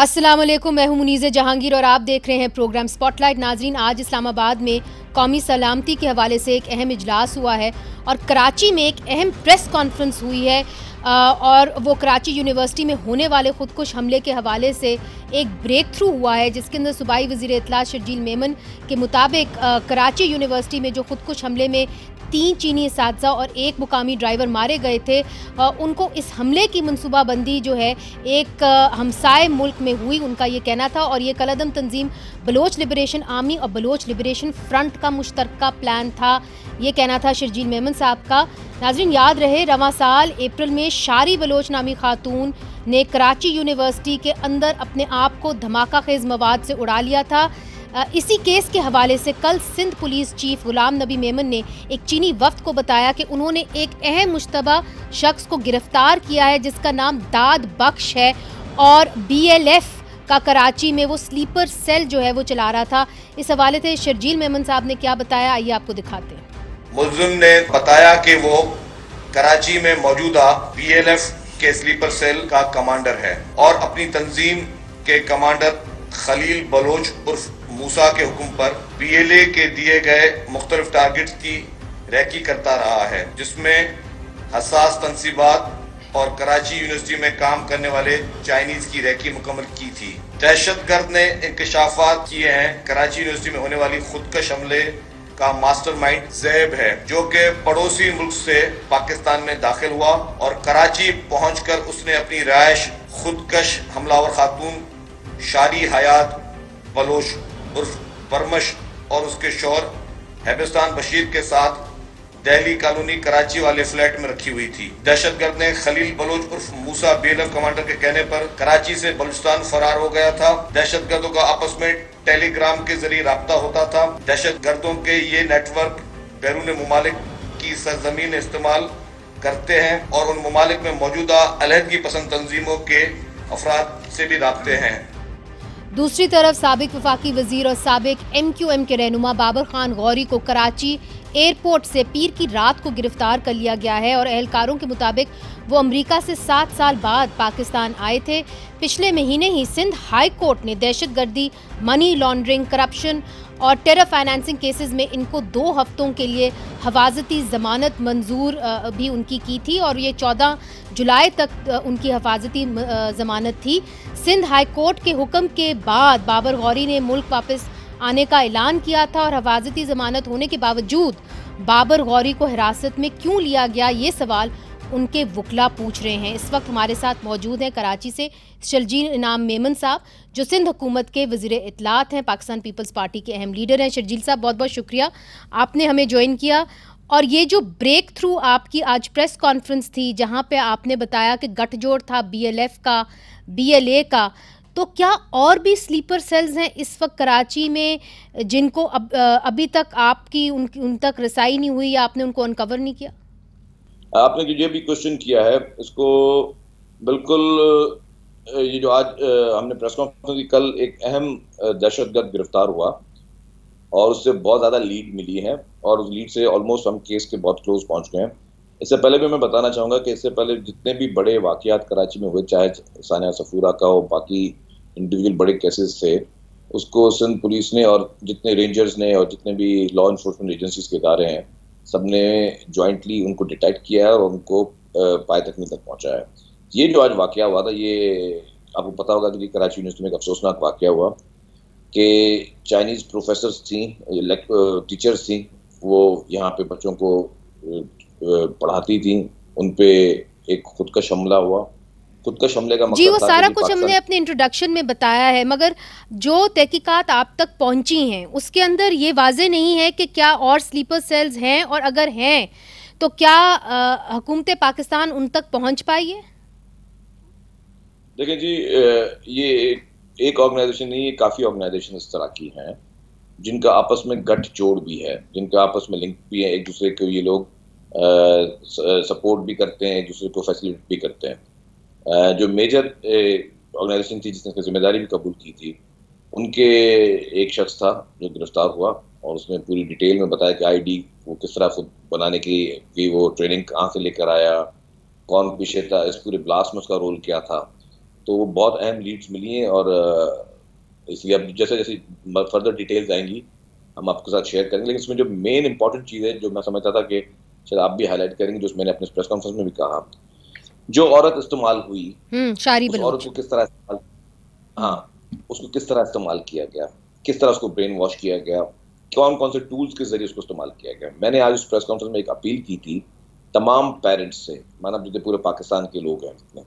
السلام علیکم، میں ہوں منیزہ جہانگیر اور آپ دیکھ رہے ہیں پروگرام سپاٹ لائٹ۔ ناظرین، آج اسلام آباد میں قومی سلامتی کے حوالے سے ایک اہم اجلاس ہوا ہے اور کراچی میں ایک اہم پریس کانفرنس ہوئی ہے اور وہ کراچی یونیورسٹی میں ہونے والے خودکش حملے کے حوالے سے ایک بریک تھرو ہوا ہے، جس کے اندر صوبائی وزیر اطلاعات شرجیل میمن کے مطابق کراچی یونیورسٹی میں جو خودکش حملے میں 3 چینی اساتذہ اور 1 مقامی ڈرائیور مارے گئے تھے، ان کو اس حملے کی منصوبہ بندی جو ہے ایک ہمسائے ملک میں ہوئی، ان کا یہ کہنا تھا۔ اور یہ کالعدم تنظیم بلوچ لبریشن آرمی اور بلوچ لبریشن فرنٹ کا مشترکہ پلان تھا، یہ کہنا تھا شرجیل میمن صاحب کا۔ ناظرین، یاد رہے رواں سال اپریل میں شاری بلوچ نامی خاتون نے کراچی یونیورسٹی کے اندر اپنے آپ کو دھماکہ خیز مواد سے اڑا لیا تھا۔ اسی کیس کے حوالے سے کل سندھ پولیس چیف غلام نبی میمن نے ایک چینی وفد کو بتایا کہ انہوں نے ایک اہم مشتبہ شخص کو گرفتار کیا ہے جس کا نام داد بخش ہے اور BLF کا کراچی میں وہ سلیپر سیل جو ہے وہ چلا رہا تھا۔ اس حوالے سے شرجیل میمن صاحب نے کیا بتایا، آئیے آپ کو دکھاتے ہیں۔ ملزم نے بتایا کہ وہ کراچی میں موجودہ BLF کے سلیپر سیل کا کمانڈر ہے اور اپنی تنظیم کے کمانڈر خلیل بلوچ عرف موسیٰ کے حکم پر PLA کے دیے گئے مختلف ٹارگٹس کی ریکی کرتا رہا ہے، جس میں حساس تنصیبات اور کراچی یونیورسٹی میں کام کرنے والے چائنیز کی ریکی مکمل کی تھی۔ دہشت گرد نے انکشافات کیے ہیں کراچی یونیورسٹی میں ہونے والی خودکش حملے کا ماسٹر مائنڈ زیب ہے، جو کہ پڑوسی ملک سے پاکستان میں داخل ہوا اور کراچی پہنچ کر اس نے اپنی رہائش خودکش حملہ آور خاتون شاری حیات بلوچ عرف برمش اور اس کے شوہر ہیبستان بشیر کے ساتھ دہلی کالونی کراچی والے فلیٹ میں رکھی ہوئی تھی۔ دہشت گرد نے خلیل بلوچ عرف موسیٰ BLF کمانڈر کے کہنے پر کراچی سے بلوچستان فرار ہو گیا تھا۔ دہشت گردوں کا آپس میں ٹیلی گرام کے ذریعے رابطہ ہوتا تھا۔ دہشت گردوں کے یہ نیٹ ورک بیرون ممالک کی سرزمین استعمال کرتے ہیں اور ان ممالک میں موجودہ علیحدگی پسند تنظیموں کے افراد سے بھی رابطے ہیں۔ دوسری طرف سابق وفاقی وزیر اور سابق MQM کے رہنما بابر خان غوری کو کراچی ایئرپورٹ سے پیر کی رات کو گرفتار کر لیا گیا ہے اور اہلکاروں کے مطابق وہ امریکہ سے 7 سال بعد پاکستان آئے تھے۔ پچھلے مہینے ہی سندھ ہائی کورٹ نے دہشت گردی، منی لانڈرنگ، کرپشن اور ٹیرر فائنانسنگ کیسز میں ان کو 2 ہفتوں کے لیے حفاظتی ضمانت منظور بھی ان کی تھی اور یہ 14 جولائی تک ان کی حفاظتی ضمانت تھی۔ سندھ ہائی کورٹ کے حکم کے بعد بابر غوری نے ملک واپس آنے کا اعلان کیا تھا اور حفاظتی ضمانت ہونے کے باوجود بابر غوری کو حراست میں کیوں لیا گیا، یہ سوال ان کے وکلا پوچھ رہے ہیں۔ اس وقت ہمارے ساتھ موجود ہیں کراچی سے شرجیل انعام میمن صاحب، جو سندھ حکومت کے وزیر اطلاعات ہیں، پاکستان پیپلز پارٹی کے اہم لیڈر ہیں۔ شرجیل صاحب، بہت بہت شکریہ آپ نے ہمیں جوائن کیا۔ اور یہ جو بریک تھرو آپ کی آج پریس کانفرنس تھی جہاں پہ آپ نے بتایا کہ گٹھ جوڑ تھا BLF کا، BLA کا، تو کیا اور بھی سلیپر سیلز ہیں اس وقت کراچی میں جن کو ابھی تک آپ کی ان تک رسائی نہیں ہوئی یا آپ نے ان کو انکور نہیں کیا؟ آپ نے جو بھی کوشچن کیا ہے اس کو بالکل، یہ جو آج ہم نے پریس کانفرنس کی، کل ایک اہم دہشت گرد گرفتار ہوا اور اس سے بہت زیادہ لیڈ ملی ہے اور اس لیڈ سے آلموسٹ ہم کیس کے بہت کلوز پہنچ گئے ہیں۔ اس سے پہلے بھی میں بتانا چاہوں گا کہ اس سے پہلے جتنے بھی بڑے واقعات کراچی میں ہوئے، چاہے ثانیہ صفورہ کا ہو، باقی انڈیویجول بڑے کیسز تھے، اس کو سندھ پولیس نے اور جتنے رینجرز نے اور جتنے بھی لا انفورسمنٹ ایجنسیز کے ادارے ہیں، سب نے جوائنٹلی ان کو ڈیٹیکٹ کیا ہے اور ان کو پائے تکمیل تک پہنچایا ہے۔ یہ جو آج واقعہ ہوا تھا، یہ آپ کو پتا ہوگا کہ کراچی یونیورسٹی میں ایک افسوسناک واقعہ ہوا کہ چائنیز پروفیسرز تھیں، ٹیچرز تھیں، وہ یہاں پہ بچوں کو پڑھاتی تھیں، ان پہ ایک خودکش حملہ ہوا۔ خودکش حملے کا مقصد وہ سارا کچھ ہم نے اپنے انٹروڈکشن میں بتایا ہے، مگر جو تحقیقات آپ تک پہنچی ہیں اس کے اندر یہ واضح نہیں ہے کہ کیا اور سلیپر سیلز ہیں، اور اگر ہیں تو کیا حکومت پاکستان ان تک پہنچ پائی ہے؟ دیکھیں جی، یہ ایک آرگنائزیشن نہیں، یہ کافی آرگنائزیشن اس طرح کی ہیں جن کا آپس میں گٹھ جوڑ بھی ہے، جن کا آپس میں لنک بھی ہے، ایک دوسرے کو یہ لوگ سپورٹ بھی کرتے ہیں، ایک دوسرے کو فیسیلیٹ بھی کرتے ہیں۔ جو میجر آرگنائزیشن تھی جس نے ذمہ داری بھی قبول کی تھی، ان کے ایک شخص تھا جو گرفتار ہوا اور اس میں پوری ڈیٹیل میں بتایا کہ ID وہ کس طرح خود بنانے کی وہ ٹریننگ کہاں سے لے کر آیا، کون پیچھے تھا، اس پورے بلاسٹ میں اس کا رول کیا تھا۔ تو وہ بہت اہم لیڈز ملی ہیں، اور اس لیے اب جیسے جیسے فردر ڈیٹیلز آئیں گی ہم آپ کے ساتھ شیئر کریں گے. لیکن اس میں جو مین امپورٹنٹ چیز ہے جو میں سمجھتا تھا کہ شاید آپ بھی ہائی لائٹ کریں گے، جو میں نے اپنے پریس کانفرنس میں بھی کہا، جو عورت استعمال ہوئی شاری اس بلوچ، عورت کو کس طرح استعمال، ہاں اس کو کس طرح استعمال کیا گیا، کس طرح اس کو برین واش کیا گیا، کون کون سے ٹولز کے ذریعے اس کو استعمال کیا گیا. میں نے آج اس پریس کانفرنس میں ایک اپیل کی تھی تمام پیرنٹس سے، مانا جتنے پورے پاکستان کے لوگ ہیں،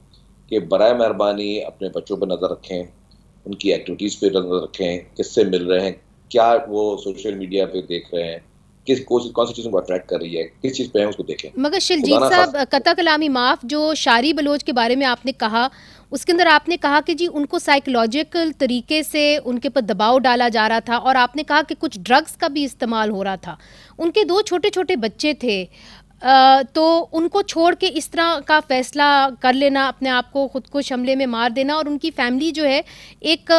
کہ برائے مہربانی اپنے بچوں پر نظر رکھیں، ان کی ایکٹیویٹیز پہ نظر رکھیں، کس سے مل رہے ہیں، کیا وہ سوشل میڈیا پہ دیکھ رہے ہیں، کون سی چیزوں کو اٹریکٹ کر رہی ہے، کس چیز پہ ہیں اس کو دیکھیں. مگر شرجیل صاحب قطع کلامی معاف، جو شاری بلوچ کے بارے میں آپ نے کہا اس کے اندر آپ نے کہا کہ جی ان کو سائیکولوجیکل طریقے سے ان کے پر دباؤ ڈالا جا رہا تھا، اور آپ نے کہا کہ کچھ ڈرگز کا بھی استعمال ہو رہا تھا. ان کے 2 چھوٹے چھوٹے بچے تھے، تو ان کو چھوڑ کے اس طرح کا فیصلہ کر لینا، اپنے آپ کو خود کو حملے میں مار دینا، اور ان کی فیملی جو ہے ایک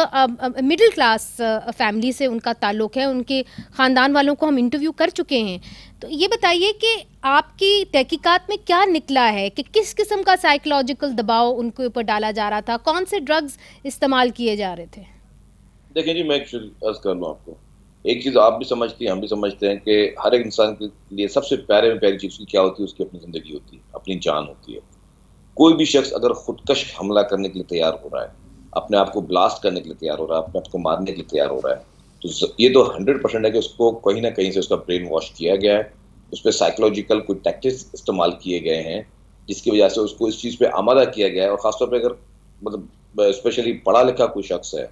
مڈل کلاس فیملی سے ان کا تعلق ہے، ان کے خاندان والوں کو ہم انٹرویو کر چکے ہیں. تو یہ بتائیے کہ آپ کی تحقیقات میں کیا نکلا ہے کہ کس قسم کا سائیکولوجیکل دباؤ ان کے اوپر ڈالا جا رہا تھا، کون سے ڈرگز استعمال کیے جا رہے تھے؟ دیکھیں جی، میں عرض کر لوں آپ کو ایک چیز، آپ بھی سمجھتی ہیں ہم بھی سمجھتے ہیں کہ ہر ایک انسان کے لیے سب سے پیاری چیز کیا ہوتی ہے، اس کی اپنی زندگی ہوتی ہے، اپنی جان ہوتی ہے. کوئی بھی شخص اگر خودکش حملہ کرنے کے لیے تیار ہو رہا ہے، اپنے آپ کو بلاسٹ کرنے کے لیے تیار ہو رہا ہے، اپنے آپ کو مارنے کے لیے تیار ہو رہا ہے، تو یہ تو 100% ہے کہ اس کو کہیں نہ کہیں سے اس کا برین واش کیا گیا ہے، اس پہ سائیکولوجیکل کوئی ٹیکٹکس استعمال کیے گئے ہیں جس کی وجہ سے اس کو اس چیز پہ آمادہ کیا گیا ہے. اور خاص طور پہ اگر مطلب اسپیشلی پڑھا لکھا کوئی شخص ہے،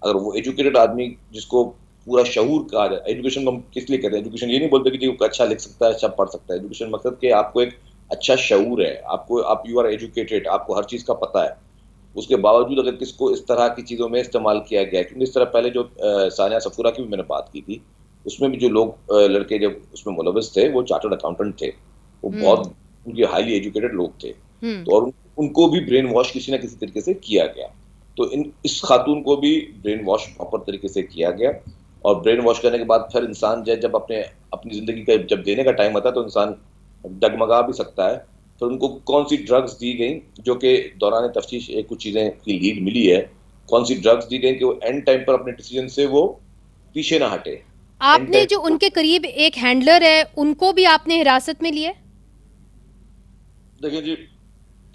اگر وہ ایجوکیٹڈ آدمی جس کو پورا شعور کہا جائے، ایجوکیشن کو ہم کس لیے کہتے ہیں؟ ایجوکیشن یہ نہیں بولتے کہ جی وہ اچھا لکھ سکتا ہے، اچھا پڑھ سکتا ہے. ایجوکیشن مقصد کہ آپ کو ایک اچھا شعور ہے، آپ یو آر ایجوکیٹڈ، آپ کو ہر چیز کا پتہ ہے. اس کے باوجود اگر کس کو اس طرح کی چیزوں میں استعمال کیا گیا، کیونکہ اس طرح پہلے جو ثانیہ صفورہ کی بھی میں نے بات کی تھی، اس میں بھی جو لوگ لڑکے جب اس میں ملوث تھے وہ چارٹرڈ اکاؤنٹنٹ تھے، وہ بہت ان کے ہائیلی ایجوکیٹڈ لوگ تھے، تو اور ان کو بھی برین واش کسی نہ کسی طریقے سے کیا گیا. تو اس خاتون کو بھی برین واش پراپر طریقے سے کیا گیا، اور برین واش کرنے کے بعد پھر انسان جب اپنی زندگی کا جب دینے کا ٹائم آتا ہے تو انسان ڈگمگا بھی سکتا ہے. تو ان کو کون سی ڈرگز دی گئیں جو کہ دوران تفتیش کچھ چیزیں کی لیڈ ملی ہے، کون سی ڈرگز دی گئیں کہ وہ اینڈ ٹائم پر اپنے ڈیسیجن سے وہ پیچھے نہ ہٹے. آپ نے جو ان کے قریب ایک ہینڈلر ہے ان کو بھی آپ نے حراست میں لیے؟ دیکھیں جی،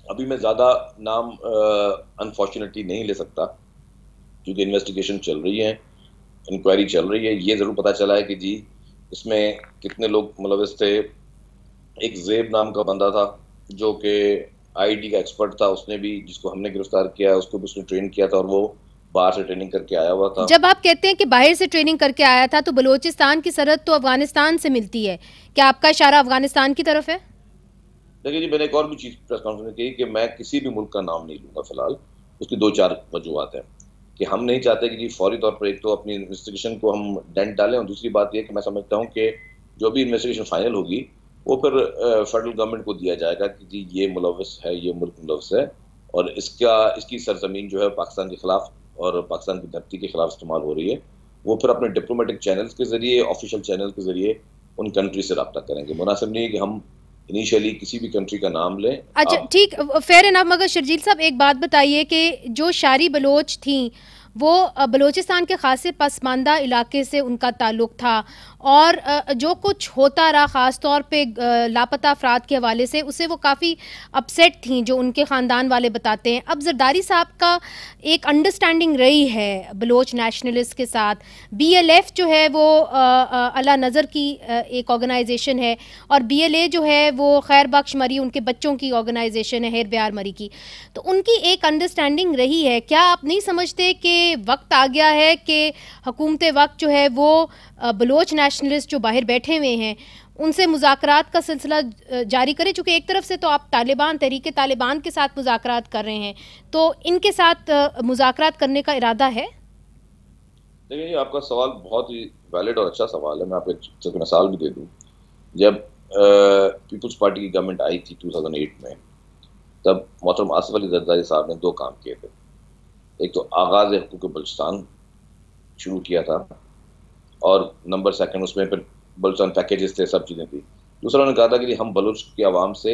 ابھی میں زیادہ نام انفارچونیٹلی نہیں لے سکتا کیونکہ انویسٹیگیشن چل رہی ہے، انکوائری چل رہی ہے. یہ ضرور پتا چلا ہے کہ جی اس میں کتنے لوگ ملوث تھے. ایک زیب نام کا بندہ تھا جو کہ آئی ٹی کا ایکسپرٹ تھا، اس نے بھی، جس کو ہم نے گرفتار کیا، اس کو بھی اس نے ٹرین کیا تھا، اور وہ باہر سے ٹریننگ کر کے آیا ہوا تھا. جب آپ کہتے ہیں کہ باہر سے ٹریننگ کر کے آیا تھا تو بلوچستان کی سرحد تو افغانستان سے ملتی ہے، کیا آپ کا اشارہ افغانستان کی طرف ہے؟ دیکھیے جی، میں نے ایک اور بھی چیز پریس کانفرنس میں کی کہ میں کسی بھی ملک کا نام نہیں لوں گا فی الحال. اس کی 2-4 وجوہات ہیں کہ ہم نہیں چاہتے کہ جی فوری طور پر ایک تو اپنی انویسٹیگیشن کو ہم ڈینٹ ڈالیں، اور دوسری بات یہ کہ میں سمجھتا ہوں کہ جو بھی انویسٹیگیشن فائنل ہوگی وہ پھر فیڈرل گورنمنٹ کو دیا جائے گا کہ جی یہ ملوث ہے، یہ ملک ملوث ہے، اور اس کی سرزمین جو ہے پاکستان کے خلاف اور پاکستان کی دھرتی کے خلاف استعمال ہو رہی ہے. وہ پھر اپنے ڈپلومیٹک چینلز کے ذریعے، آفیشیل چینل کے ذریعے ان کنٹری سے رابطہ کریں گے. مناسب نہیں ہے کہ ہم انیشیلی کسی بھی کنٹری کا نام لیں. اچھا ٹھیک، فیر انف. مگر شرجیل صاحب ایک بات بتائیے کہ جو شاری بلوچ تھیں وہ بلوچستان کے خاصے پسماندہ علاقے سے ان کا تعلق تھا، اور جو کچھ ہوتا رہا خاص طور پہ لاپتہ افراد کے حوالے سے اسے وہ کافی اپسیٹ تھیں، جو ان کے خاندان والے بتاتے ہیں. اب زرداری صاحب کا ایک انڈرسٹینڈنگ رہی ہے بلوچ نیشنلسٹ کے ساتھ. BLF جو ہے وہ اعلیٰ نظر کی ایک آرگنائزیشن ہے، اور BLA جو ہے وہ خیر بخش مری ان کے بچوں کی آرگنائزیشن ہے، ہیر بیار مری کی. تو ان کی ایک انڈرسٹینڈنگ رہی ہے. کیا آپ نہیں سمجھتے کہ وقت آ گیا ہے کہ حکومت وقت جو ہے وہ بلوچ نیشنلسٹ جو باہر بیٹھے ہوئے ہیں ان سے مذاکرات کا سلسلہ جاری کرے؟ چونکہ ایک طرف سے تو آپ تحریک طالبان کے ساتھ مذاکرات کر رہے ہیں، تو ان کے ساتھ مذاکرات کرنے کا ارادہ ہے؟ دیکھیں آپ کا سوال بہت ہی ویلڈ اور اچھا سوال ہے. میں آپ کو ایک مثال بھی دے دوں. جب پیپلز پارٹی کی گورنمنٹ آئی تھی 2008 میں، تب محترم آصف علی زرداری صاحب نے 2 کام کیے تھے. ایک تو آغاز حقوق بلوچستان شروع کیا تھا، اور نمبر 2 اس میں پھر بلوچستان پیکیجز تھے، سب چیزیں تھی. دوسرا انہوں نے کہا تھا کہ ہم بلوچ کی عوام سے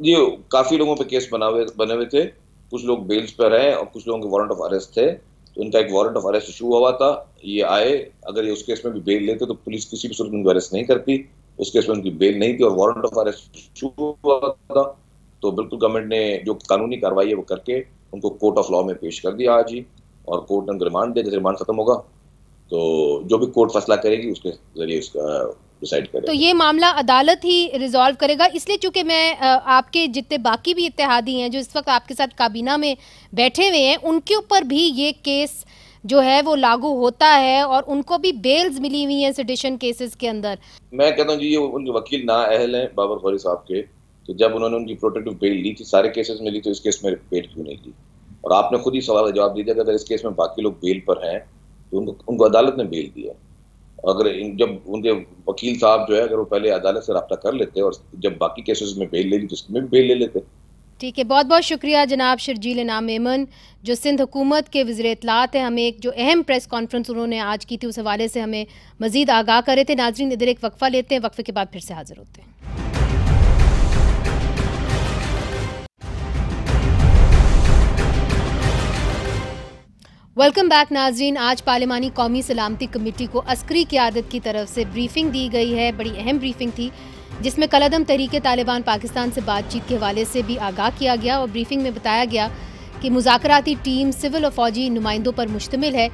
جی کافی لوگوں پہ کیس بنے ہوئے تھے، کچھ لوگ بیلز پر ہیں اور کچھ لوگوں کے وارنٹ آف ارسٹ تھے، تو ان کا ایک وارنٹ آف ارسٹ ایشو ہوا تھا. یہ آئے، اگر یہ اس کیس میں بھی بیل لیتے تو پولیس کسی بھی صورت میں ان کو ارسٹ نہیں کرتی. اس کیس میں ان کی بیل نہیں تھی اور وارنٹ آف ارسٹ ایشو ہوا تھا، تو بالکل گورنمنٹ نے جو قانونی کارروائی ہے وہ کر کے ان کو کورٹ آف لاء میں پیش کر دیا آج ہی، اور کورٹ نے ریمانڈ دیا. جیسے ریمانڈ ختم ہوگا تو جو بھی کورٹ فیصلہ کرے گی اس کے ذریعے اس کا ڈیسائیڈ کرے گا. تو یہ معاملہ عدالت ہی ریزالو کرے گا، اس لیے چونکہ میں آپ کے جتنے باقی بھی اتحادی ہیں جو اس وقت آپ کے ساتھ کابینہ میں بیٹھے ہوئے ہیں ان کے اوپر بھی یہ کیس جو ہے وہ لاگو ہوتا ہے اور ان کو بھی بیلز ملی ہوئی ہیں سیڈیشن کیسز کے اندر. میں کہتا ہوں جی یہ ان کے وکیل نااہل ہیں بابر غوری صاحب کے، کہ جب انہوں نے ان کی پروٹیکٹیو بیل لی تھی سارے کیسز میں لی تو اس کیس میں بیل کیوں نہیں لی؟ اور آپ نے خود ہی سوال کا جواب دیا کہ اگر اس کیس میں باقی لوگ بیل پر ہیں تو ان کو عدالت نے بیل دیا. اگر جب ان کے وکیل صاحب جو ہے اگر وہ پہلے عدالت سے رابطہ کر لیتے اور جب باقی کیسز میں بیل لے لی تو اس میں بھی بیل لے لیتے. ٹھیک ہے، بہت بہت شکریہ جناب شرجیل انعام میمن جو سندھ حکومت کے وزیر اطلاعات ہیں. ہمیں ایک جو اہم پریس کانفرنس انہوں نے آج کی تھی اس حوالے سے ہمیں مزید آگاہ کرے تھے. ناظرین ادھر ایک وقفہ لیتے ہیں، وقفے کے بعد پھر سے حاضر ہوتے ہیں. ویلکم بیک ناظرین. آج پارلیمانی قومی سلامتی کمیٹی کو عسکری قیادت کی طرف سے بریفنگ دی گئی ہے. بڑی اہم بریفنگ تھی جس میں کالعدم تحریک طالبان پاکستان سے بات چیت کے حوالے سے بھی آگاہ کیا گیا اور بریفنگ میں بتایا گیا کہ مذاکراتی ٹیم سول اور فوجی نمائندوں پر مشتمل ہے.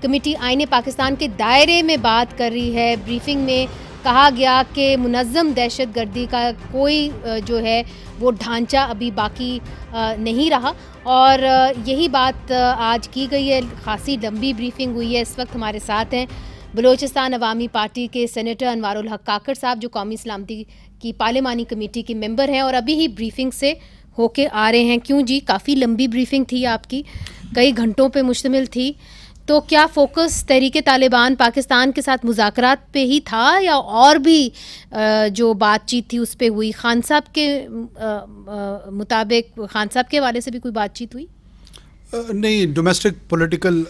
کمیٹی آئین پاکستان کے دائرے میں بات کر رہی ہے. بریفنگ میں کہا گیا کہ منظم دہشت گردی کا کوئی جو ہے وہ ڈھانچہ ابھی باقی نہیں رہا اور یہی بات آج کی گئی ہے. خاصی لمبی بریفنگ ہوئی ہے. اس وقت ہمارے ساتھ ہیں بلوچستان عوامی پارٹی کے سینیٹر انوار الحق کاکڑ صاحب جو قومی سلامتی کی پارلیمانی کمیٹی کے ممبر ہیں اور ابھی ہی بریفنگ سے ہو کے آ رہے ہیں. کیوں جی، کافی لمبی بریفنگ تھی آپ کی، کئی گھنٹوں پہ مشتمل تھی، تو کیا فوکس تحریک طالبان پاکستان کے ساتھ مذاکرات پہ ہی تھا یا اور بھی جو بات چیت تھی اس پہ ہوئی؟ خان صاحب کے مطابق خان صاحب کے حوالے سے بھی کوئی بات چیت ہوئی؟ نہیں، ڈومیسٹک پولیٹیکل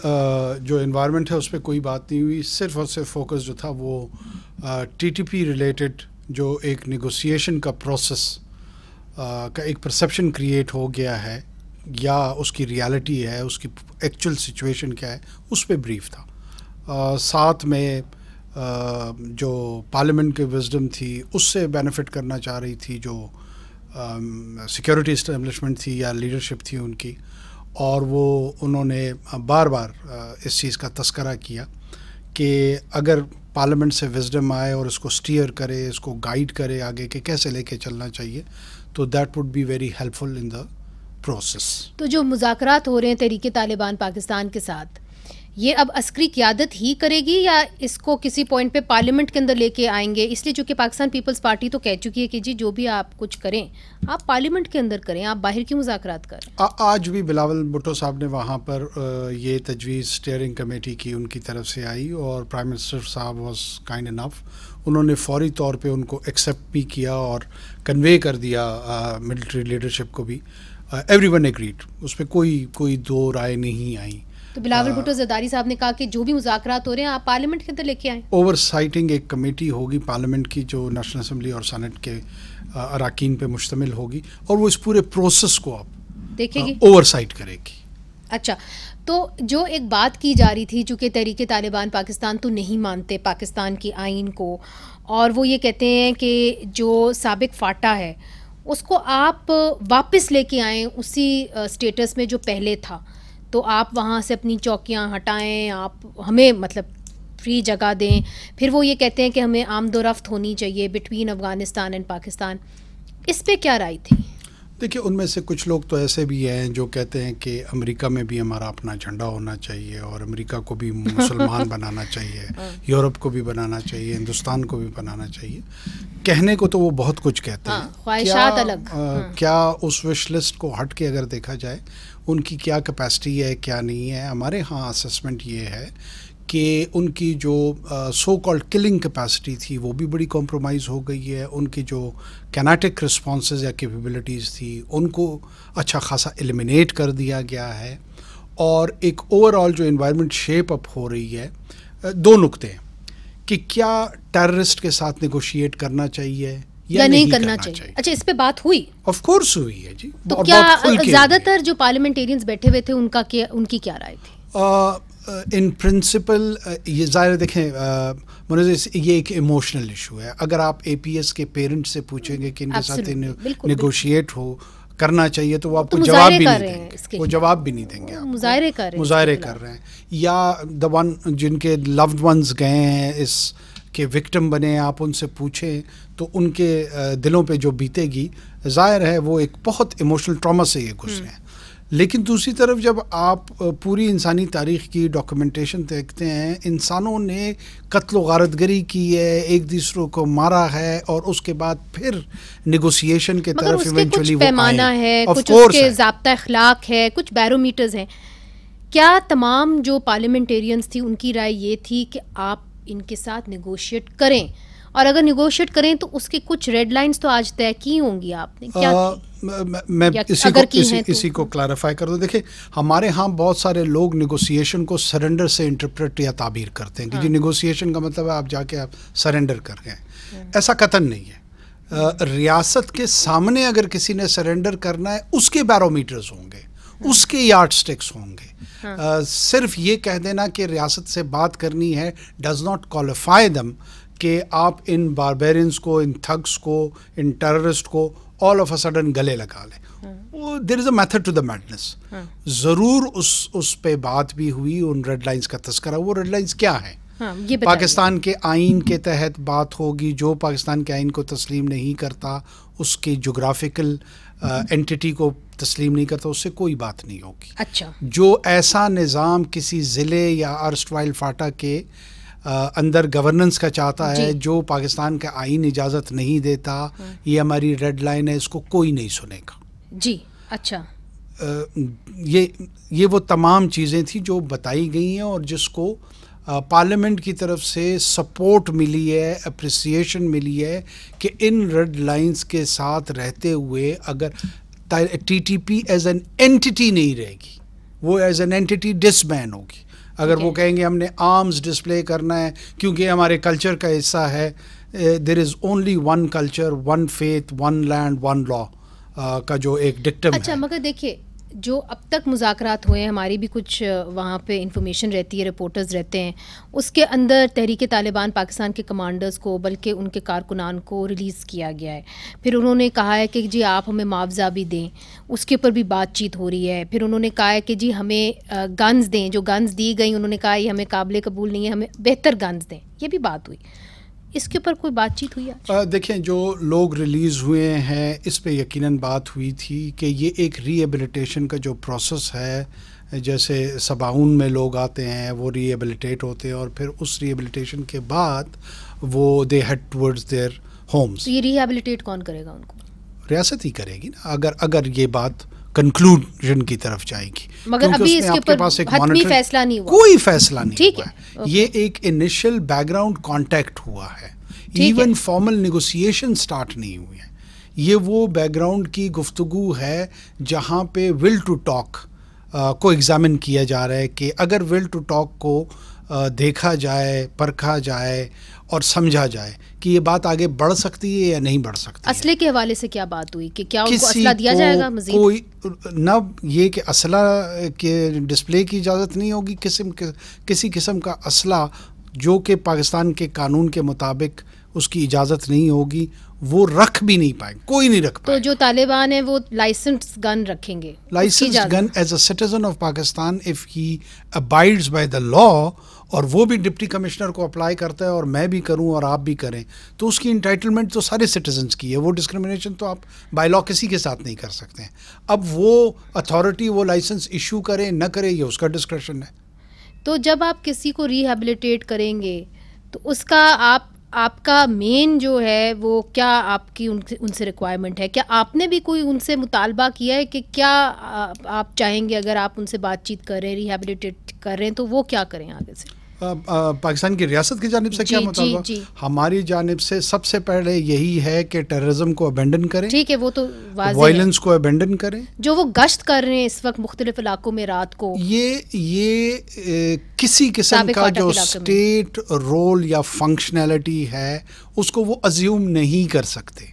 جو انوائرمنٹ ہے اس پہ کوئی بات نہیں ہوئی. صرف اور صرف فوکس جو تھا وہ ٹی ٹی پی ریلیٹڈ جو ایک نیگوسیشن کا پروسیس کا ایک پرسیپشن کریٹ ہو گیا ہے یا اس کی ریالٹی ہے، اس کی ایکچوئل سچویشن کیا ہے، اس پہ بریف تھا. ساتھ میں جو پارلیمنٹ کی وزڈم تھی اس سے بینیفٹ کرنا چاہ رہی تھی جو سیکیورٹی اسٹیبلشمنٹ تھی یا لیڈرشپ تھی ان کی، اور وہ انہوں نے بار بار اس چیز کا تذکرہ کیا کہ اگر پارلیمنٹ سے وزڈم آئے اور اس کو سٹیئر کرے، اس کو گائیڈ کرے آگے کہ کیسے لے کے چلنا چاہیے، تو that would be very helpful in the process. تو جو مذاکرات ہو رہے ہیں تحریک طالبان پاکستان کے ساتھ، یہ اب عسکری قیادت ہی کرے گی یا اس کو کسی پوائنٹ پہ پارلیمنٹ کے اندر لے کے آئیں گے؟ اس لیے چونکہ پاکستان پیپلز پارٹی تو کہہ چکی ہے کہ جی جو بھی آپ کچھ کریں آپ پارلیمنٹ کے اندر کریں، آپ باہر کیوں مذاکرات کریں؟ آج بھی بلاول بھٹو صاحب نے وہاں پر یہ تجویز اسٹیئرنگ کمیٹی کی ان کی طرف سے آئی اور پرائم منسٹر صاحب واز کائنڈ انف، انہوں نے فوری طور پہ ان کو ایکسیپٹ بھی کیا اور کنوے کر دیا ملٹری لیڈرشپ کو بھی. ایوری ون ایگریڈ، اس پہ کوئی دو رائے نہیں آئی. تو بلاول بھٹو زرداری صاحب نے کہا کہ جو بھی مذاکرات ہو رہے ہیں آپ پارلیمنٹ کے اندر لے کے آئیں. اوور سائٹنگ ایک کمیٹی ہوگی پارلیمنٹ کی جو نیشنل اسمبلی اور سینٹ کے اراکین پہ مشتمل ہوگی اور وہ اس پورے پروسیس کو آپ دیکھے گی، اوور سائٹ کرے گی. اچھا، تو جو ایک بات کی جا رہی تھی چونکہ تحریک طالبان پاکستان تو نہیں مانتے پاکستان کی آئین کو، اور وہ یہ کہتے ہیں کہ جو سابق فاٹا ہے اس کو آپ واپس لے کے آئیں اسی اسٹیٹس میں جو پہلے تھا، تو آپ وہاں سے اپنی چوکیاں ہٹائیں، آپ ہمیں مطلب فری جگہ دیں. پھر وہ یہ کہتے ہیں کہ ہمیں آمد و رفت ہونی چاہیے بٹوین افغانستان اینڈ پاکستان. اس پہ کیا رائے تھی؟ دیکھیے، ان میں سے کچھ لوگ تو ایسے بھی ہیں جو کہتے ہیں کہ امریکہ میں بھی ہمارا اپنا جھنڈا ہونا چاہیے اور امریکہ کو بھی مسلمان بنانا چاہیے، یورپ کو بھی بنانا چاہیے، ہندوستان کو بھی بنانا چاہیے. کہنے کو تو وہ بہت کچھ کہتے ہیں، خواہشات الگ. کیا اس وش لسٹ کو ہٹ کے اگر دیکھا جائے ان کی کیا کیپیسٹی ہے کیا نہیں ہے؟ ہمارے ہاں اسسمنٹ یہ ہے کہ ان کی جو سو کالڈ کلنگ کیپیسٹی تھی وہ بھی بڑی کمپرومائز ہو گئی ہے. ان کی جو کینیٹک رسپانسز یا کیپیبلٹیز تھی ان کو اچھا خاصا ایلیمینیٹ کر دیا گیا ہے. اور ایک اوور آل جو انوائرمنٹ شیپ اپ ہو رہی ہے، دو نقطے ہیں کہ کیا ٹیررسٹ کے ساتھ نیگوشیٹ کرنا چاہیے یا نہیں کرنا چاہیے. اچھا, اس پہ بات ہوئی؟ آف کورس ہوئی ہے جی. تو کیا زیادہ تر جو پارلیمنٹیرینز بیٹھے ہوئے تھے ان کی کیا رائے تھی؟ ان پرنسپل یہ ظاہر دیکھیں یہ ایک ایموشنل ایشو ہے. اگر آپ اے پی ایس کے پیرنٹ سے پوچھیں گے کہ ان کے ساتھ نیگوشیٹ کرنا چاہیے تو وہ آپ کو جواب بھی نہیں دیں گے. وہ جواب بھی نہیں دیں گے. مظاہرے کر رہے ہیں. یا دا ون جن کے لوڈ ونز گئے ہیں اس کے وکٹم بنے, آپ ان سے پوچھیں تو ان کے دلوں پہ جو بیتے گی ظاہر ہے وہ ایک بہت ایموشنل ٹراما سے یہ گزرے ہیں. لیکن دوسری طرف جب آپ پوری انسانی تاریخ کی ڈاکومنٹیشن دیکھتے ہیں, انسانوں نے قتل و غارت گری کی ہے, ایک دوسروں کو مارا ہے, اور اس کے بعد پھر نیگوسیشن کے طرف ایونچولی وہ پیمانہ ہے, کچھ اس کے ضابطہ اخلاق ہے, کچھ بیرومیٹرز ہیں. کیا تمام جو پارلیمنٹیرینز تھی ان کی رائے یہ تھی کہ آپ ان کے ساتھ نیگوشیٹ کریں, اور اگر نیگوشیٹ کریں تو اس کی کچھ ریڈ لائنز تو آج طے کی ہوں گی آپ نے, کیا میں اسی کو کلیریفائی کر دوں. دیکھیں ہمارے ہاں بہت سارے لوگ نیگوسیشن کو سرنڈر سے انٹرپریٹ یا تعبیر کرتے ہیں کہ جی نیگوسیشن کا مطلب ہے آپ جا کے آپ سرنڈر کر گئے. ایسا قطعاً نہیں ہے. ریاست کے سامنے اگر کسی نے سرنڈر کرنا ہے اس کے بیرومیٹرز ہوں گے, اس کے یارڈ سٹکس ہوں گے. صرف یہ کہہ دینا کہ ریاست سے بات کرنی ہے ڈز ناٹ کوالیفائی دم کہ آپ ان باربیرینز کو, ان تھگس کو, ان ٹیررسٹ کو آل آف اے سڈن گلے لگا لیں. There is a method to the madness. ضرور اس پہ بات بھی ہوئی, ان ریڈ لائنز کا تذکرہ. وہ ریڈ لائنز کیا ہیں؟ پاکستان کے آئین کے تحت بات ہوگی. جو پاکستان کے آئین کو تسلیم نہیں کرتا, اس کی جغرافیکل اینٹیٹی کو تسلیم نہیں کرتا, اس سے کوئی بات نہیں ہوگی. اچھا, جو ایسا نظام کسی ضلع یا ارسٹوائل فاٹا کے اندر گورننس کا چاہتا ہے جو پاکستان کا آئین اجازت نہیں دیتا, یہ ہماری ریڈ لائن ہے, اس کو کوئی نہیں سنے گا. جی اچھا, یہ وہ تمام چیزیں تھیں جو بتائی گئی ہیں, اور جس کو پارلیمنٹ کی طرف سے سپورٹ ملی ہے, اپریسیشن ملی ہے کہ ان ریڈ لائنز کے ساتھ رہتے ہوئے اگر T T P as an entity نہیں رہے گی, وہ ایز این اینٹی ڈس بین ہوگی. اگر وہ کہیں گے ہم نے آرمز ڈسپلے کرنا ہے کیونکہ ہمارے کلچر کا حصہ ہے, there is only one culture, one faith, one land, one law کا جو ایک ڈکٹم ہے. اچھا, مگر دیکھیے جو اب تک مذاکرات ہوئے ہیں, ہماری بھی کچھ وہاں پہ انفارمیشن رہتی ہے, رپورٹرز رہتے ہیں, اس کے اندر تحریک طالبان پاکستان کے کمانڈرز کو بلکہ ان کے کارکنان کو ریلیز کیا گیا ہے. پھر انہوں نے کہا ہے کہ جی آپ ہمیں معاوضہ بھی دیں, اس کے اوپر بھی بات چیت ہو رہی ہے. پھر انہوں نے کہا ہے کہ جی ہمیں گنز دیں, جو گنز دی گئی انہوں نے کہا یہ ہمیں قابل قبول نہیں ہے, ہمیں بہتر گنز دیں. یہ بھی بات ہوئی, اس کے اوپر کوئی بات چیت ہوئی ہے؟ دیکھیں جو لوگ ریلیز ہوئے ہیں اس پہ یقیناً بات ہوئی تھی کہ یہ ایک ری ایبلیٹیشن کا جو پروسیس ہے, جیسے سباؤن میں لوگ آتے ہیں وہ ری ایبلیٹیٹ ہوتے ہیں, اور پھر اس ری ایبلیٹیشن کے بعد وہ they head towards their homes. یہ ری ایبلیٹیٹ کون کرے گا ان کو؟ ریاست ہی کرے گی نا, اگر یہ بات کنکلوژن کی طرف جائے گی. مگر ابھی اس کے اوپر حتمی فیصلہ نہیں ہوا, کوئی فیصلہ نہیں ہوا ہے. یہ ایک انیشل بیک گراؤنڈ کانٹیکٹ ہوا ہے, ایون فارمل نیگوسیشن سٹارٹ نہیں ہوئی ہے. یہ وہ بیک گراؤنڈ کی گفتگو ہے جہاں پہ ول ٹو ٹاک کو ایگزامن کیا جا رہا ہے کہ اگر ول ٹو ٹاک کو دیکھا جائے, پرکھا جائے اور سمجھا جائے کہ یہ بات آگے بڑھ سکتی ہے یا نہیں بڑھ سکتی. اسلحے کے حوالے سے کیا بات ہوئی کہ کیا ان کو اسلحہ دیا جائے گا مزید؟ کوئی نہ یہ کہ اسلحہ کے ڈسپلے کی اجازت نہیں ہوگی, کسی قسم کا اسلحہ جو کہ پاکستان کے قانون کے مطابق اس کی اجازت نہیں ہوگی وہ رکھ بھی نہیں پائیں, کوئی نہیں رکھ پائے. تو جو طالبان ہیں وہ لائسنس گن رکھیں گے, licence gun as a citizen of Pakistan if he abides by the law, اور وہ بھی ڈپٹی کمشنر کو اپلائی کرتا ہے اور میں بھی کروں اور آپ بھی کریں, تو اس کی انٹائٹلمنٹ تو سارے سٹیزنس کی ہے. وہ ڈسکرمنیشن تو آپ بائی لا کسی کے ساتھ نہیں کر سکتے ہیں. اب وہ اتھارٹی وہ لائسنس ایشو کرے نہ کرے یہ اس کا ڈسکریشن ہے. تو جب آپ کسی کو ریہیبلیٹیٹ کریں گے تو اس کا آپ کا مین جو ہے وہ کیا آپ کی ان سے ریکوائرمنٹ ہے؟ کیا آپ نے بھی کوئی ان سے مطالبہ کیا ہے کہ کیا آپ چاہیں گے اگر آپ ان سے بات چیت کر رہے ہیں, ریہیبلیٹیٹ کر رہے ہیں تو وہ کیا کریں آگے سے؟ پاکستان کی ریاست کی جانب سے کیا مطالبہ؟ ہماری جانب سے سب سے پہلے یہی ہے کہ ٹیررزم کو ابینڈن کریں، ٹھیک ہے، وہ تو وائلنس کو ابینڈن کریں. جو وہ گشت کر رہے ہیں اس وقت مختلف علاقوں میں رات کو، یہ کسی قسم کا جو اسٹیٹ رول یا فنکشنالٹی ہے اس کو وہ ازیوم نہیں کر سکتے.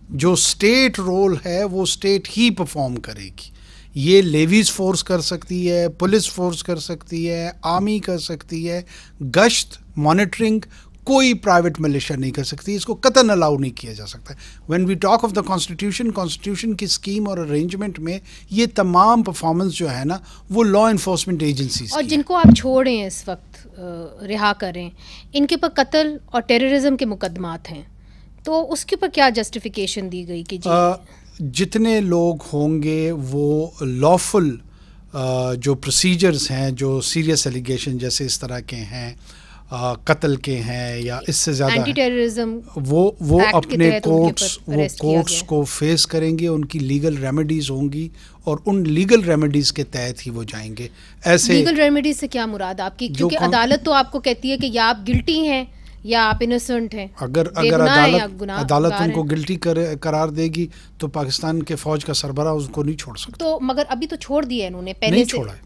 جو اسٹیٹ رول ہے وہ اسٹیٹ ہی پرفارم کرے گی. یہ لیویز فورس کر سکتی ہے، پولیس فورس کر سکتی ہے، آرمی کر سکتی ہے. گشت مانیٹرنگ کوئی پرائیویٹ ملیشیا نہیں کر سکتی، اس کو قطعاً الاؤ نہیں کیا جا سکتا. When we talk of the constitution کی اسکیم اور ارینجمنٹ میں یہ تمام پرفارمنس جو ہے نا وہ لا انفورسمنٹ ایجنسیز اور جن کو آپ چھوڑ رہے ہیں اس وقت رہا کریں، ان کے اوپر قتل اور ٹیررزم کے مقدمات ہیں، تو اس کے اوپر کیا جسٹیفیکیشن دی گئی کہ جتنے لوگ ہوں گے وہ لافل جو پروسیجرز ہیں، جو سیریس ایلیگیشن جیسے اس طرح کے ہیں، قتل کے ہیں یا اس سے زیادہ اینٹی ٹیررزم، وہ اپنے کورٹس کو فیس کریں گے. ان کی لیگل ریمیڈیز ہوں گی اور ان لیگل ریمیڈیز کے تحت ہی وہ جائیں گے. ایسے لیگل ریمیڈیز سے کیا مراد آپ کی؟ کیونکہ عدالت تو آپ کو کہتی ہے کہ یا آپ گلٹی ہیں یا آپ انوسنٹ ہیں. اگر عدالت ان کو گلٹی قرار دے گی تو پاکستان کے فوج کا سربراہ اس کو نہیں چھوڑ سکتا. تو مگر ابھی تو چھوڑ دیا انہوں نے، پہلے سے چھوڑا ہے،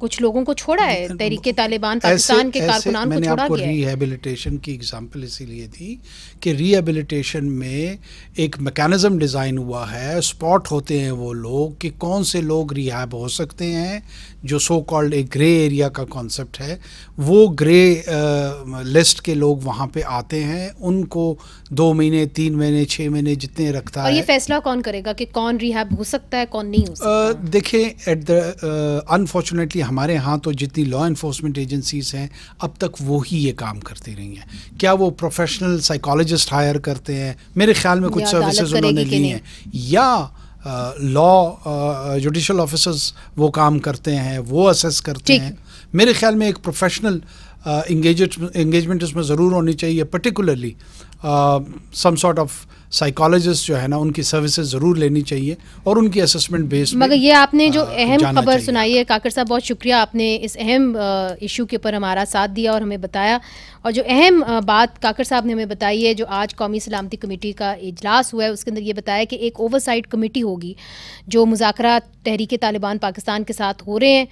کچھ لوگوں کو چھوڑا ہے. تحریک طالبان پاکستان کے کارکنان کو چھوڑا گیا ہے. میں نے آپ کو ری ہیبلیٹیشن کی اگزامپل اسی لیے دی کہ ری ہیبلیٹیشن میں ایک میکانزم ڈیزائن ہوا ہے. اسپاٹ ہوتے ہیں وہ لوگ کہ کون سے لوگ ریہیب ہو سکتے ہیں، جو سو کالڈ ایک گرے ایریا کا کانسیپٹ ہے. وہ گرے لسٹ کے لوگ وہاں پہ آتے ہیں، ان کو 2 مہینے 3 مہینے 6 مہینے جتنے رکھتا ہے. اور یہ فیصلہ کون کرے گا کہ کون ریہیب ہو سکتا ہے کون نہیں ہو سکتا؟ دیکھیں انفارچونیٹلی ہمارے ہاں تو جتنی لا انفورسمنٹ ایجنسیز ہیں اب تک وہی یہ کام کرتی رہی ہیں. کیا وہ پروفیشنل سائیکالوجسٹ ہائر کرتے ہیں؟ میرے خیال میں کچھ سروسز انہوں نے لی ہیں، یا لا جوڈیشل آفیسرز وہ کام کرتے ہیں، وہ اسیس کرتے ہیں. میرے خیال میں ایک پروفیشنل انگیجمنٹ اس میں ضرور ہونی چاہیے. Particularly some sort of psychologist جو ہے نا ان کی سروسز ضرور لینی چاہیے اور ان کی اسسمنٹ بیس. مگر یہ آپ نے جو اہم خبر سنائی ہے کاکڑ صاحب، بہت شکریہ، آپ نے اس اہم ایشو کے اوپر ہمارا ساتھ دیا اور ہمیں بتایا. اور جو اہم بات کاکڑ صاحب نے ہمیں بتائی ہے، جو آج قومی سلامتی کمیٹی کا اجلاس ہوا ہے اس کے اندر یہ بتایا کہ ایک اوور سائٹ کمیٹی ہوگی جو مذاکرات تحریک طالبان پاکستان کے ساتھ ہو رہے ہیں،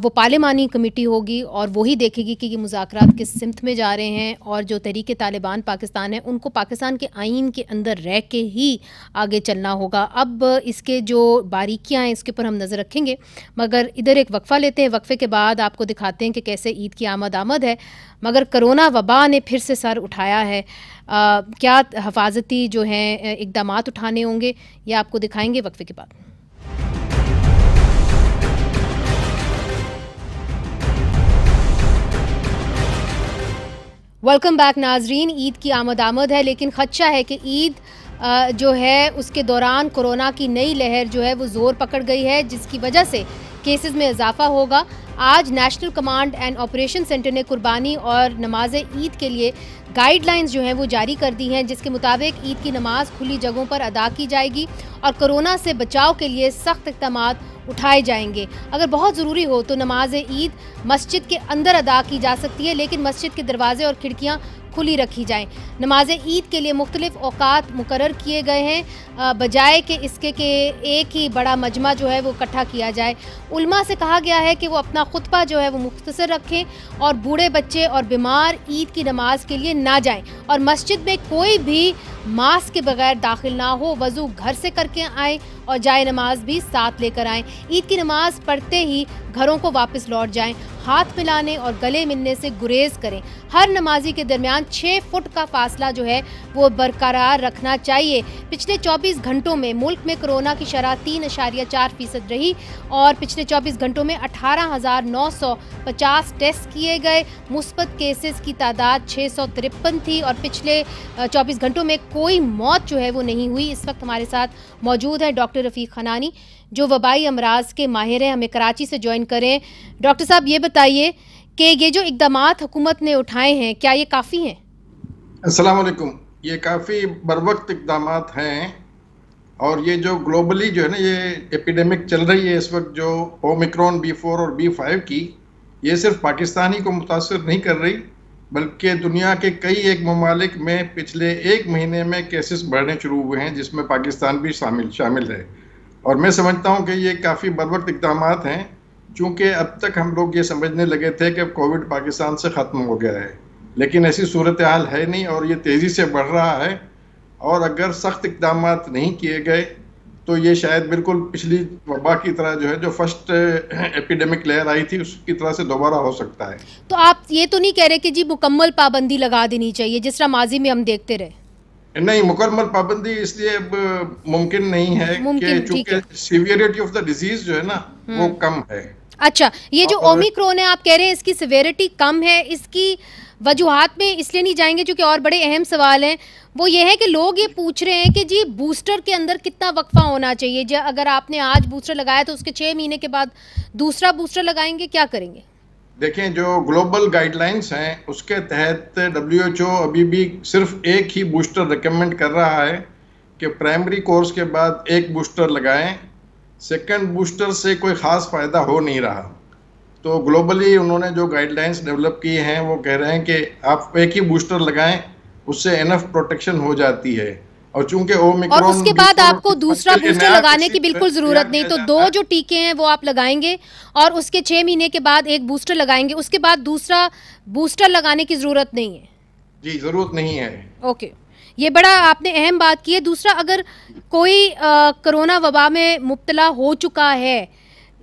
وہ پارلیمانی کمیٹی ہوگی اور وہی دیکھے گی کہ یہ مذاکرات کس سمت میں جا رہے ہیں. اور جو تحریک طالبان پاکستان ہے ان کو پاکستان کے آئین کے اندر رہ کے ہی آگے چلنا ہوگا. اب اس کے جو باریکیاں ہیں اس کے اوپر ہم نظر رکھیں گے، مگر ادھر ایک وقفہ لیتے ہیں. وقفے کے بعد آپ کو دکھاتے ہیں کہ کیسے عید کی آمد ہے، مگر کرونا وبا نے پھر سے سر اٹھایا ہے. کیا حفاظتی جو ہیں اقدامات اٹھانے ہوں گے یہ آپ کو دکھائیں گے وقفے کے بعد. ویلکم بیک ناظرین. عید کی آمد ہے، لیکن خدشہ ہے کہ عید جو ہے اس کے دوران کورونا کی نئی لہر جو ہے وہ زور پکڑ گئی ہے، جس کی وجہ سے کیسز میں اضافہ ہوگا. آج national command and operation centre نے قربانی اور نماز عید کے لیے گائیڈ لائنز جو ہیں وہ جاری کر دی ہیں، جس کے مطابق عید کی نماز کھلی جگہوں پر ادا کی جائے گی اور کورونا سے بچاؤ کے لیے سخت اقدامات اٹھائے جائیں گے. اگر بہت ضروری ہو تو نماز عید مسجد کے اندر ادا کی جا سکتی ہے، لیکن مسجد کے دروازے اور کھڑکیاں کھلی رکھی جائیں. نماز عید کے لیے مختلف اوقات مقرر کیے گئے ہیں، بجائے کہ اس کے کہ ایک ہی بڑا مجمع جو ہے وہ اکٹھا کیا جائے. علماء سے کہا گیا ہے کہ وہ اپنا خطبہ جو ہے وہ مختصر رکھیں اور بوڑھے بچے اور بیمار عید کی نماز کے لیے نہ جائیں، اور مسجد میں کوئی بھی ماسک کے بغیر داخل نہ ہو. وضو گھر سے کر کے آئیں اور جائے نماز بھی ساتھ لے کر آئیں. عید کی نماز پڑھتے ہی گھروں کو واپس لوٹ جائیں. ہاتھ ملانے اور گلے ملنے سے گریز کریں. ہر نمازی کے درمیان 6 فٹ کا فاصلہ جو ہے وہ برقرار رکھنا چاہیے. پچھلے 24 گھنٹوں میں ملک میں کورونا کی شرح 3.4% رہی اور پچھلے 24 گھنٹوں میں 18,950 ٹیسٹ کیے گئے. مثبت کیسز کی تعداد 653 تھی اور پچھلے 24 گھنٹوں میں کوئی موت جو ہے وہ نہیں ہوئی. اس وقت ہمارے ساتھ موجود ہے ڈاکٹر رفیق خنانی جو وبائی امراض کے ماہر ہیں، ہمیں کراچی سے جوائن کریں. ڈاکٹر صاحب یہ بتائیے کہ یہ جو اقدامات حکومت نے اٹھائے ہیں کیا یہ کافی ہیں؟ السلام علیکم. یہ کافی بروقت اقدامات ہیں اور یہ جو گلوبلی جو ہے نا یہ ایپیڈیمک چل رہی ہے اس وقت، جو اومیکرون B4 اور B5 کی، یہ صرف پاکستان ہی کو متاثر نہیں کر رہی بلکہ دنیا کے کئی ایک ممالک میں پچھلے ایک مہینے میں کیسز بڑھنے شروع ہوئے ہیں جس میں پاکستان بھی شامل ہے. اور میں سمجھتا ہوں کہ یہ کافی بروقت اقدامات ہیں چونکہ اب تک ہم لوگ یہ سمجھنے لگے تھے کہ کووڈ پاکستان سے ختم ہو گیا ہے، لیکن ایسی صورتحال ہے نہیں اور یہ تیزی سے بڑھ رہا ہے. اور اگر سخت اقدامات نہیں کیے گئے تو یہ شاید بالکل پچھلی وبا کی طرح جو ہے جو فرسٹ ایپیڈیمک لہر آئی تھی اس کی طرح سے دوبارہ ہو سکتا ہے. تو آپ یہ تو نہیں کہہ رہے کہ جی مکمل پابندی لگا دینی چاہیے جس طرح ماضی میں ہم دیکھتے رہے؟ نہیں، مکمل پابندی اس لیے اب ممکن نہیں ہے کہ چونکہ سیویریٹی آف دا ڈیزیز جو ہے نا وہ کم ہے. اچھا، یہ جو اومیکرون ہے آپ کہہ رہے ہیں اس کی سیویریٹی کم ہے، اس کی وجوہات میں اس لیے نہیں جائیں گے چونکہ اور بڑے اہم سوال ہیں. وہ یہ ہے کہ لوگ یہ پوچھ رہے ہیں کہ جی بوسٹر کے اندر کتنا وقفہ ہونا چاہیے، اگر آپ نے آج بوسٹر لگایا تو اس کے 6 مہینے کے بعد دوسرا بوسٹر لگائیں گے، کیا کریں گے؟ دیکھیں، جو گلوبل گائیڈ لائنز ہیں اس کے تحت WHO ابھی بھی صرف ایک ہی بوسٹر ریکمینڈ کر رہا ہے کہ پرائمری کورس کے بعد ایک بوسٹر لگائیں. سیکنڈ بوسٹر سے کوئی خاص فائدہ ہو نہیں رہا. تو گلوبلی انہوں نے جو گائیڈ لائنز ڈیولپ کی ہیں وہ کہہ رہے ہیں کہ آپ ایک ہی بوسٹر لگائیں، اس سے انف پروٹیکشن ہو جاتی ہے. اور چونکہ اومیکرون اور اس کے بعد آپ کو دوسرا بوسٹر لگانے کی بالکل ضرورت نہیں، تو 2 جو ٹیکے ہیں وہ آپ لگائیں گے اور اس کے 6 مہینے کے بعد ایک بوسٹر لگائیں گے، اس کے بعد دوسرا بوسٹر لگانے کی ضرورت نہیں ہے؟ جی، ضرورت نہیں ہے. اوکے، یہ بڑا آپ نے اہم بات کی ہے. دوسرا، اگر کوئی کرونا وبا میں مبتلا ہو چکا ہے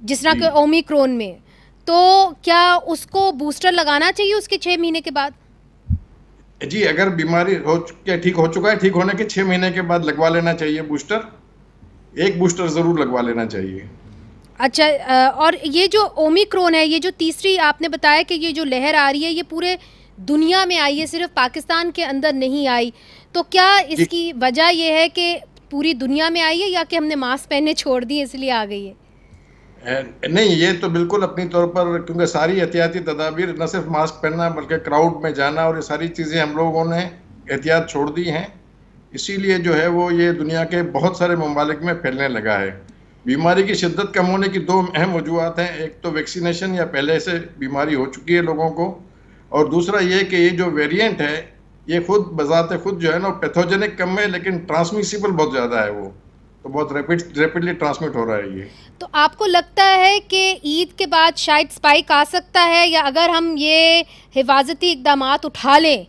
جس طرح کہ اومیکرون میں، تو کیا اس کو بوسٹر لگانا چاہیے اس کے 6 مہینے کے بعد؟ جی، اگر بیماری ٹھیک ہو چکا ہے، ٹھیک ہونے کے 6 مہینے کے بعد لگوا لینا چاہیے بوسٹر. ایک بوسٹر ضرور لگوا لینا چاہیے. اچھا، اور یہ جو اومیکرون ہے، یہ جو تیسری آپ نے بتایا کہ یہ جو لہر آ رہی ہے یہ پورے دنیا میں آئی ہے، صرف پاکستان کے اندر نہیں آئی، تو کیا اس کی وجہ یہ ہے کہ پوری دنیا میں آئی ہے یا کہ ہم نے ماسک پہننے چھوڑ دیے اس لیے آ گئی ہے؟ نہیں، یہ تو بالکل اپنی طور پر، کیونکہ ساری احتیاطی تدابیر، نہ صرف ماسک پہننا بلکہ کراؤڈ میں جانا اور یہ ساری چیزیں ہم لوگوں نے احتیاط چھوڑ دی ہیں، اسی لیے جو ہے وہ یہ دنیا کے بہت سارے ممالک میں پھیلنے لگا ہے. بیماری کی شدت کم ہونے کی 2 اہم وجوہات ہیں. ایک تو ویکسینیشن یا پہلے سے بیماری ہو چکی ہے لوگوں کو، اور دوسرا یہ کہ یہ جو ویریئنٹ ہے یہ خود بذات خود جو ہے نا پیتھوجینک کم ہے لیکن ٹرانسمیسیبل بہت زیادہ ہے، وہ تو بہت ریپڈلی ٹرانسمٹ ہو رہا ہے. یہ تو آپ کو لگتا ہے کہ عید کے بعد شاید اسپائک آ سکتا ہے، یا اگر ہم یہ حفاظتی اقدامات اٹھا لیں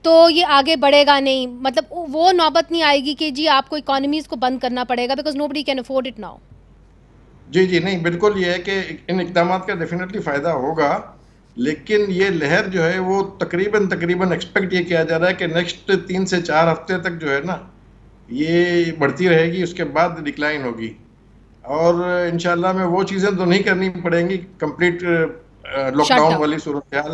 تو یہ آگے بڑھے گا نہیں، مطلب وہ نوبت نہیں آئے گی کہ جی آپ کو اکانومیز کو بند کرنا پڑے گا because nobody can afford it now? جی، نہیں، بالکل یہ ہے کہ ان اقدامات کا ڈیفینیٹلی فائدہ ہوگا، لیکن یہ لہر جو ہے وہ تقریباً ایکسپیکٹ یہ کیا جا رہا ہے کہ نیکسٹ 3 سے 4 ہفتے تک جو ہے نا یہ بڑھتی رہے گی، اس کے بعد ڈکلائن ہوگی. اور انشاءاللہ میں وہ چیزیں تو نہیں کرنی پڑیں گی کمپلیٹ لاک ڈاؤن والی صورتحال،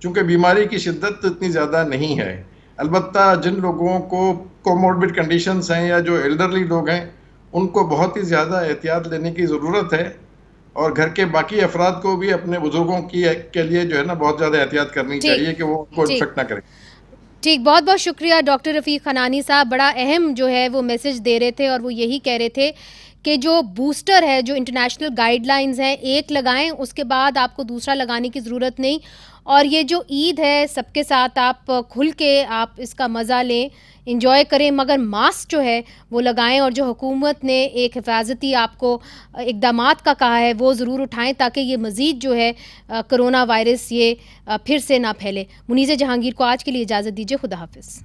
چونکہ بیماری کی شدت اتنی زیادہ نہیں ہے. البتہ جن لوگوں کو کوموربڈ کنڈیشنز ہیں یا جو ایلڈرلی لوگ ہیں ان کو بہت ہی زیادہ احتیاط لینے کی ضرورت ہے، اور گھر کے باقی افراد کو بھی اپنے بزرگوں کے لیے جو ہے نا بہت زیادہ احتیاط کرنی چاہیے کہ وہ کو انفیکٹ نہ کریں. ٹھیک، بہت بہت شکریہ ڈاکٹر رفیق حنانی صاحب. بڑا اہم جو ہے وہ میسج دے رہے تھے اور وہ یہی کہہ رہے تھے کہ جو بوسٹر ہے، جو انٹرنیشنل گائیڈ لائنز ہیں، ایک لگائیں، اس کے بعد آپ کو دوسرا لگانے کی ضرورت نہیں. اور یہ جو عید ہے سب کے ساتھ آپ کھل کے آپ اس کا مزہ لیں، انجوائے کریں، مگر ماسک جو ہے وہ لگائیں، اور جو حکومت نے ایک حفاظتی آپ کو اقدامات کا کہا ہے وہ ضرور اٹھائیں تاکہ یہ مزید جو ہے کرونا وائرس یہ پھر سے نہ پھیلے. منیزہ جہانگیر کو آج کے لیے اجازت دیجیے. خدا حافظ.